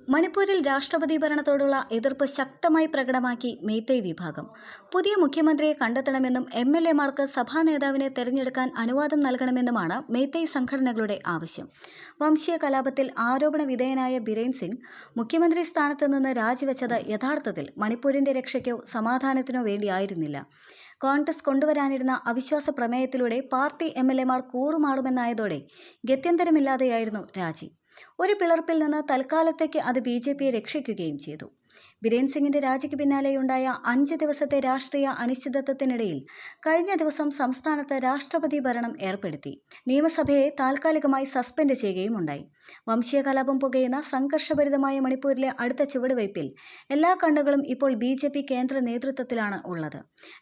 മണിപ്പൂരിൽ രാഷ്ട്രപതി ഭരണത്തോടുള്ള എതിർപ്പ് ശക്തമായി പ്രകടമാക്കി മെയ്തേയ് വിഭാഗം. പുതിയ മുഖ്യമന്ത്രിയെ കണ്ടെത്തണമെന്നും എംഎൽഎമാർക്ക് സഭാ നേതാവിനെ തെരഞ്ഞെടുക്കാൻ അനുവാദം നൽകണമെന്നുമാണ് മെയ്തേയ് സംഘടനകളുടെ ആവശ്യം. വംശീയ കലാപത്തിൽ ആരോപണ വിധേയനായ ബിരേൻ സിംഗ് മുഖ്യമന്ത്രി സ്ഥാനത്ത് നിന്ന് രാജിവെച്ചത് യഥാർത്ഥത്തിൽ മണിപ്പൂരിന്റെ രക്ഷയ്ക്കോ സമാധാനത്തിനോ വേണ്ടിയായിരുന്നില്ല. കോൺഗ്രസ് കൊണ്ടുവരാനിരുന്ന അവിശ്വാസ പ്രമേയത്തിലൂടെ പാർട്ടി എംഎൽഎമാർ കൂറുമാറുമെന്നായതോടെ ഗത്യന്തരമില്ലാതെയായിരുന്നു രാജി. ഒരു പിളർപ്പിൽ നിന്ന് തൽക്കാലത്തേക്ക് അത് ബിജെപിയെ രക്ഷിക്കുകയും ചെയ്തു. ബിരേൻ സിംഗിന്റെ രാജിക്ക് പിന്നാലെയുണ്ടായ 5 ദിവസത്തെ രാഷ്ട്രീയ അനിശ്ചിതത്വത്തിനിടയിൽ കഴിഞ്ഞ ദിവസം സംസ്ഥാനത്ത് രാഷ്ട്രപതി ഭരണം ഏർപ്പെടുത്തി. നിയമസഭയെ താൽക്കാലികമായി സസ്പെൻഡ് ചെയ്യുകയുമുണ്ടായി. വംശീയ കലാപം പുകയുന്ന സംഘർഷഭരിതമായ മണിപ്പൂരിലെ അടുത്ത ചുവടുവയ്പിൽ എല്ലാ കണ്ണുകളും ഇപ്പോൾ ബിജെപി കേന്ദ്ര നേതൃത്വത്തിലാണ് ഉള്ളത്.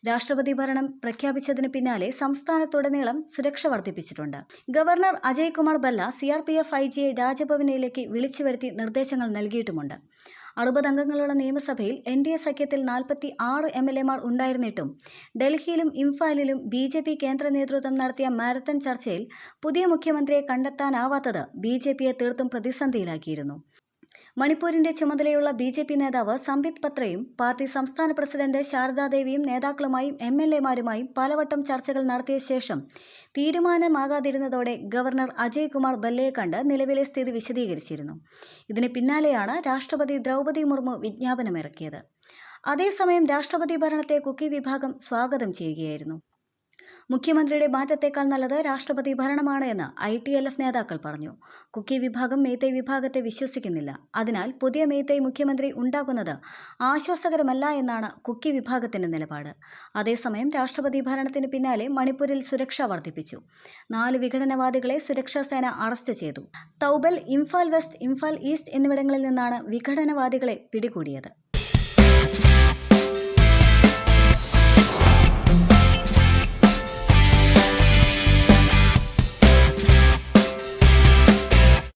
രാഷ്ട്രപതി ഭരണം പ്രഖ്യാപിച്ചതിന് പിന്നാലെ സംസ്ഥാനത്തുടനീളം സുരക്ഷ വർദ്ധിപ്പിച്ചിട്ടുണ്ട്. ഗവർണർ അജയ് കുമാർ ഭല്ല സിആർപിഎഫ് ഐജിയെ രാജ്ഭവനിലേക്ക് വിളിച്ചുവരുത്തി നിർദ്ദേശങ്ങൾ നൽകിയിട്ടുമുണ്ട്. 60 അംഗങ്ങളുള്ള നിയമസഭയിൽ എൻഡിഎ സഖ്യത്തിൽ 46 എംഎൽഎമാർ ഉണ്ടായിരുന്നിട്ടും ഡൽഹിയിലും ഇംഫാലിലും ബിജെപി കേന്ദ്ര നേതൃത്വം നടത്തിയ മാരത്തൺ ചർച്ചയിൽ പുതിയ മുഖ്യമന്ത്രിയെ കണ്ടെത്താനാവാത്തത് ബിജെപിയെ തീർത്തും പ്രതിസന്ധിയിലാക്കിയിരുന്നു. മണിപ്പൂരിന്റെ ചുമതലയുള്ള ബിജെപി നേതാവ് സംബിത് പത്രയും പാർട്ടി സംസ്ഥാന പ്രസിഡന്റ് ശാരദാദേവിയും നേതാക്കളുമായും എംഎൽഎമാരുമായും പലവട്ടം ചർച്ചകൾ നടത്തിയ ശേഷം തീരുമാനമാകാതിരുന്നതോടെ ഗവർണർ അജയ് കുമാർ ഭല്ലയെ കണ്ട് നിലവിലെ സ്ഥിതി വിശദീകരിച്ചിരുന്നു. ഇതിന് പിന്നാലെയാണ് രാഷ്ട്രപതി ദ്രൗപദി മുർമു വിജ്ഞാപനമിറക്കിയത്. അതേസമയം രാഷ്ട്രപതി ഭരണത്തെ കുക്കി വിഭാഗം സ്വാഗതം ചെയ്യുകയായിരുന്നു. മുഖ്യമന്ത്രിയുടെ മാറ്റത്തേക്കാൾ നല്ലത് രാഷ്ട്രപതി ഭരണമാണ് എന്ന് ITLF നേതാക്കൾ പറഞ്ഞു. കുക്കി വിഭാഗം മെയ്തേയ് വിഭാഗത്തെ വിശ്വസിക്കുന്നില്ല. അതിനാൽ പുതിയ മെയ്തേയ് മുഖ്യമന്ത്രി ഉണ്ടാകുന്നത് ആശ്വാസകരമല്ല എന്നാണ് കുക്കി വിഭാഗത്തിന്റെ നിലപാട്. അതേസമയം രാഷ്ട്രപതി ഭരണത്തിന് പിന്നാലെ മണിപ്പൂരിൽ സുരക്ഷ വർദ്ധിപ്പിച്ചു. 4 വിഘടനവാദികളെ സുരക്ഷാ സേന അറസ്റ്റ് ചെയ്തു. തൗബൽ, ഇംഫാൽ വെസ്റ്റ്, ഇംഫാൽ ഈസ്റ്റ് എന്നിവിടങ്ങളിൽ നിന്നാണ് വിഘടനവാദികളെ പിടികൂടിയത്.